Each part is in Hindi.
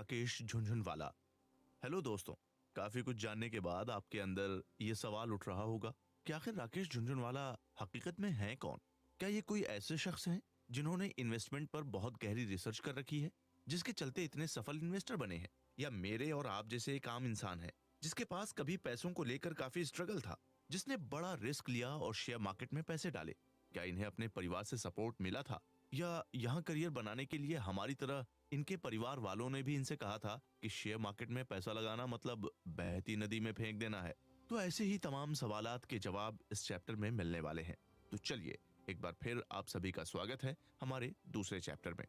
राकेश झुनझुनवाला। हेलो दोस्तों, काफी कुछ जानने के बाद आपके अंदर ये सवाल उठ रहा होगा कि आखिर राकेश झुनझुनवाला हकीकत में है कौन? क्या ये कोई ऐसे शख्स हैं जिन्होंने इन्वेस्टमेंट पर बहुत गहरी रिसर्च कर रखी है, जिसके चलते इतने सफल इन्वेस्टर बने हैं? या मेरे और आप जैसे एक आम इंसान है जिसके पास कभी पैसों को लेकर काफी स्ट्रगल था, जिसने बड़ा रिस्क लिया और शेयर मार्केट में पैसे डाले? क्या इन्हें अपने परिवार से सपोर्ट मिला था, या यहाँ करियर बनाने के लिए हमारी तरह इनके परिवार वालों ने भी इनसे कहा था कि शेयर मार्केट में पैसा लगाना मतलब बहती नदी में फेंक देना है? तो ऐसे ही तमाम सवालात के जवाब इस चैप्टर में मिलने वाले हैं। तो चलिए, एक बार फिर आप सभी का स्वागत है हमारे दूसरे चैप्टर में।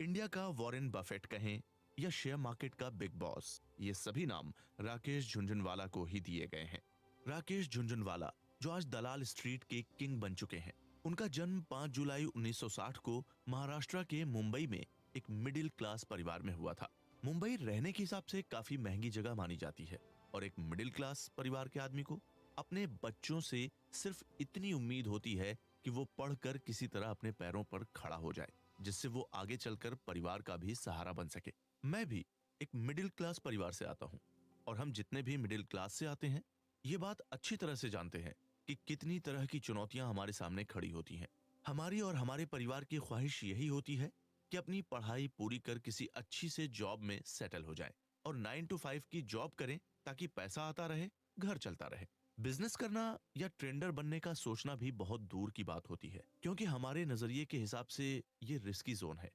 इंडिया का वॉरेन बफेट कहें या शेयर मार्केट का बिग बॉस, ये सभी नाम राकेश झुनझुनवाला को ही दिए गए हैं। राकेश झुनझुनवाला, जो आज दलाल स्ट्रीट के किंग बन चुके हैं, उनका जन्म 5 जुलाई 1960 को महाराष्ट्र के मुंबई में एक मिडिल क्लास परिवार में हुआ था। मुंबई रहने के हिसाब से काफी महंगी जगह मानी जाती है और एक मिडिल क्लास परिवार के आदमी को अपने बच्चों से सिर्फ इतनी उम्मीद होती है कि वो पढ़कर किसी तरह अपने पैरों पर खड़ा हो जाए, जिससे वो आगे चलकर परिवार का भी सहारा बन सके। मैं भी एक मिडिल क्लास परिवार से आता हूँ और हम जितने भी मिडिल क्लास से आते हैं, ये बात अच्छी तरह से जानते हैं कि कितनी तरह की चुनौतियां हमारे सामने खड़ी होती हैं। हमारी और हमारे परिवार की ख्वाहिश यही होती है कि अपनी पढ़ाई पूरी कर किसी अच्छी से जॉब में सेटल हो जाए और 9 to 5 की जॉब करें ताकि पैसा आता रहे, घर चलता रहे। बिजनेस करना या ट्रेंडर बनने का सोचना भी बहुत दूर की बात होती है, क्योंकि हमारे नजरिए के हिसाब से ये रिस्की जोन है।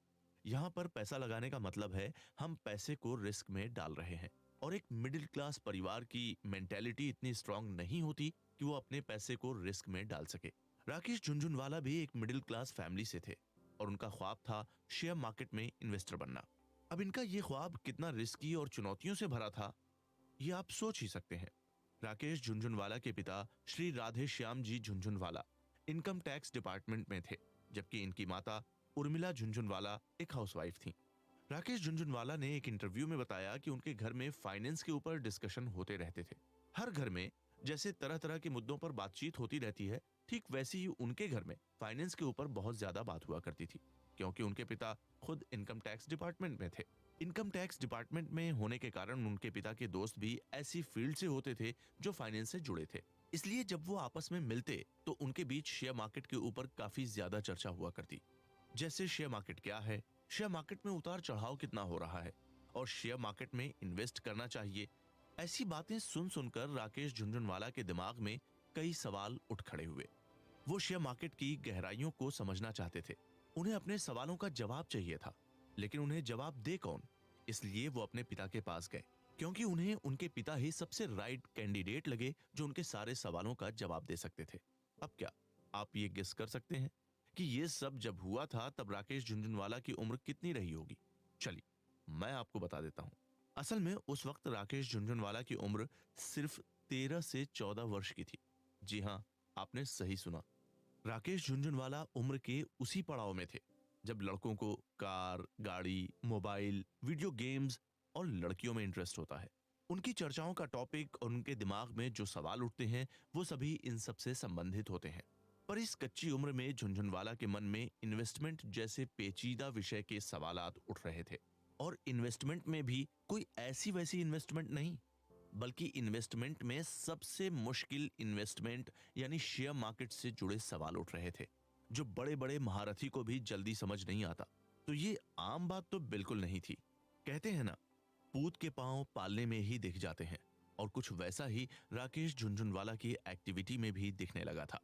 यहाँ पर पैसा लगाने का मतलब है हम पैसे को रिस्क में डाल रहे हैं, और एक मिडिल क्लास परिवार की मेंटेलिटी इतनी स्ट्रांग नहीं होती कि वो अपने पैसे को रिस्क में डाल सके। राकेश झुनझुनवाला भी एक मिडिल क्लास फैमिली से थे और उनका ख्वाब था शेयर मार्केट में इन्वेस्टर बनना। अब इनका ये ख्वाब कितना रिस्की और चुनौतियों से भरा था, ये आप सोच ही सकते हैं। राकेश झुनझुनवाला के पिता Shri Radhe Shyam ji Jhunjhunwala income tax department में थे, जबकि इनकी माता उर्मिला झुनझुनवाला एक हाउसवाइफ थी। राकेश झुनझुनवाला ने एक इंटरव्यू में बताया कि उनके घर में फाइनेंस के ऊपर डिस्कशन होते रहते थे। हर घर में जैसे तरह तरह के मुद्दों पर बातचीत होती रहती है, ठीक वैसे ही उनके घर में फाइनेंस के ऊपर बहुत ज्यादा बात हुआ करती थी, क्योंकि उनके पिता खुद इनकम टैक्स डिपार्टमेंट में थे। इनकम टैक्स डिपार्टमेंट में होने के कारण उनके पिता के दोस्त भी ऐसी फील्ड से होते थे जो फाइनेंस से जुड़े थे। इसलिए जब वो आपस में मिलते तो उनके बीच शेयर मार्केट के ऊपर काफी ज्यादा चर्चा हुआ करती। जैसे शेयर मार्केट क्या है, शेयर मार्केट में उतार चढ़ाव कितना हो रहा है, और शेयर मार्केट में इन्वेस्ट करना चाहिए। ऐसी बातें सुन सुनकर राकेश झुनझुनवाला के दिमाग में कई सवाल उठ खड़े हुए। वो शेयर मार्केट की गहराइयों को समझना चाहते थे। उन्हें अपने सवालों का जवाब चाहिए था, लेकिन उन्हें जवाब दे कौन? इसलिए वो अपने पिता के पास गए, क्योंकि उन्हें उनके पिता ही सबसे राइट कैंडिडेट लगे जो उनके सारे सवालों का जवाब दे सकते थे। अब क्या आप ये गेस कर सकते हैं कि ये सब जब हुआ था तब राकेश झुनझुनवाला की उम्र कितनी रही होगी? चलिए मैं आपको बता देता हूँ। असल में उस वक्त राकेश झुनझुनवाला की उम्र सिर्फ 13 से 14 वर्ष की थी। जी हाँ, आपने सही सुना। राकेश झुनझुनवाला उम्र के उसी पड़ाव में थे जब लड़कों को कार, गाड़ी, मोबाइल, वीडियो गेम्स और लड़कियों में इंटरेस्ट होता है। उनकी चर्चाओं का टॉपिक और उनके दिमाग में जो सवाल उठते हैं वो सभी इन सब से संबंधित होते हैं। पर इस कच्ची उम्र में झुनझुनवाला के मन में इन्वेस्टमेंट जैसे पेचीदा विषय के सवालात उठ रहे थे। और इन्वेस्टमेंट में भी कोई ऐसी वैसी इन्वेस्टमेंट नहीं, बल्कि इन्वेस्टमेंट में सबसे मुश्किल इन्वेस्टमेंट यानी शेयर मार्केट से जुड़े सवाल उठ रहे थे, जो बड़े बड़े महारथी को भी जल्दी समझ नहीं आता। तो ये आम बात तो बिल्कुल नहीं थी। कहते हैं ना, पूत के पांव पालने में ही दिख जाते हैं, और कुछ वैसा ही राकेश झुनझुनवाला की एक्टिविटी में भी दिखने लगा था।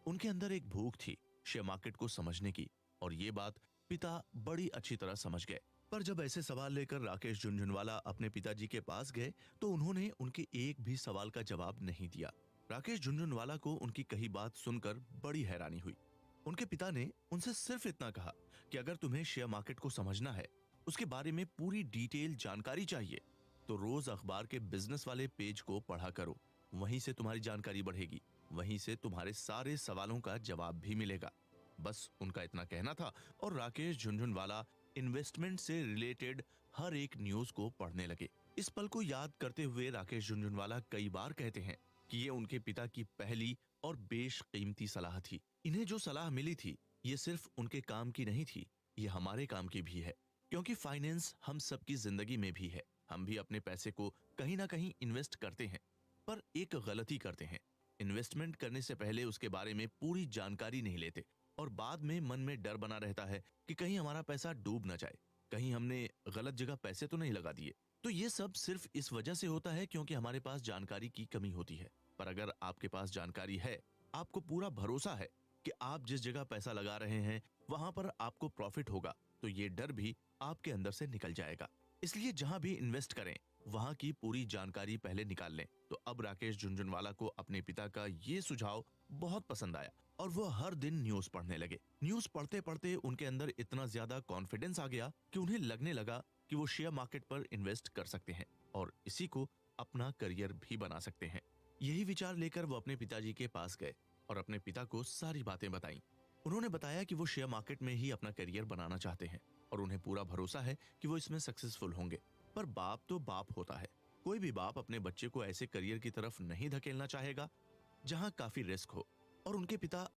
उनके अंदर एक भूख थी शेयर मार्केट को समझने की, और ये बात पिता बड़ी अच्छी तरह समझ गए। पर जब ऐसे सवाल लेकर राकेश झुनझुनवाला अपने पिताजी के पास गए तो उन्होंने उनके एक भी सवाल का जवाब नहीं दिया। राकेश झुनझुनवाला को उनकी कही बात सुनकर बड़ी हैरानी हुई। उनके पिता ने उनसे सिर्फ इतना कहा कि अगर तुम्हें शेयर मार्केट को समझना है, उसके बारे में पूरी डिटेल जानकारी चाहिए, तो रोज अखबार के बिजनेस वाले पेज को पढ़ा करो। वहीं से तुम्हारी जानकारी बढ़ेगी, वहीं से तुम्हारे सारे सवालों का जवाब भी मिलेगा। बस उनका इतना कहना था, और राकेश झुनझुनवाला इन्वेस्टमेंट से रिलेटेड हर एक न्यूज को पढ़ने लगे। इस पल को याद करते हुए राकेश झुनझुनवाला कई बार कहते हैं कि ये उनके पिता की पहली और बेशकीमती सलाह थी। इन्हें जो सलाह मिली थी ये सिर्फ उनके काम की नहीं थी, ये हमारे काम की भी है। क्योंकि फाइनेंस हम सबकी जिंदगी में भी है। हम भी अपने पैसे को कहीं ना कहीं इन्वेस्ट करते हैं, पर एक गलती करते हैं। इन्वेस्टमेंट करने से पहले उसके बारे में पूरी जानकारी नहीं लेते और बाद में मन में डर बना रहता है कि कहीं हमारा पैसा डूब ना जाए, कहीं हमने गलत जगह पैसे तो नहीं लगा दिए। तो ये सब सिर्फ इस वजह से होता है क्योंकि हमारे पास जानकारी की कमी होती है। पर अगर आपके पास जानकारी है, आपको पूरा भरोसा है कि आप जिस जगह पैसा लगा रहे हैं वहां पर आपको प्रॉफिट होगा, तो ये डर भी आपके अंदर से निकल जाएगा। इसलिए जहां भी इन्वेस्ट करें, वहां की पूरी जानकारी पहले निकाल लें। तो अब राकेश झुनझुनवाला को अपने पिता का ये सुझाव बहुत पसंद आया और वो हर दिन न्यूज पढ़ने लगे। न्यूज पढ़ते पढ़ते उनके अंदर इतना ज्यादा कॉन्फिडेंस आ गया कि उन्हें लगने लगा कि वो शेयर मार्केट पर इन्वेस्ट कर सकते हैं और इसी को अपना करियर भी बना सकते हैं। यही विचार लेकर वो अपने पिताजी के पास गए और अपने पिता को सारी बातें बताई। उन्होंने बताया कि वो शेयर मार्केट में ही अपना करियर बनाना चाहते हैं और उन्हें पूरा भरोसा है कि वो इसमें सक्सेसफुल होंगे। पर बाप तो बाप होता है। कोई भी बाप अपने बच्चे को ऐसे करियर की तरफ नहीं धकेलना चाहेगा जहां काफी रिस्क हो। और उनके पिता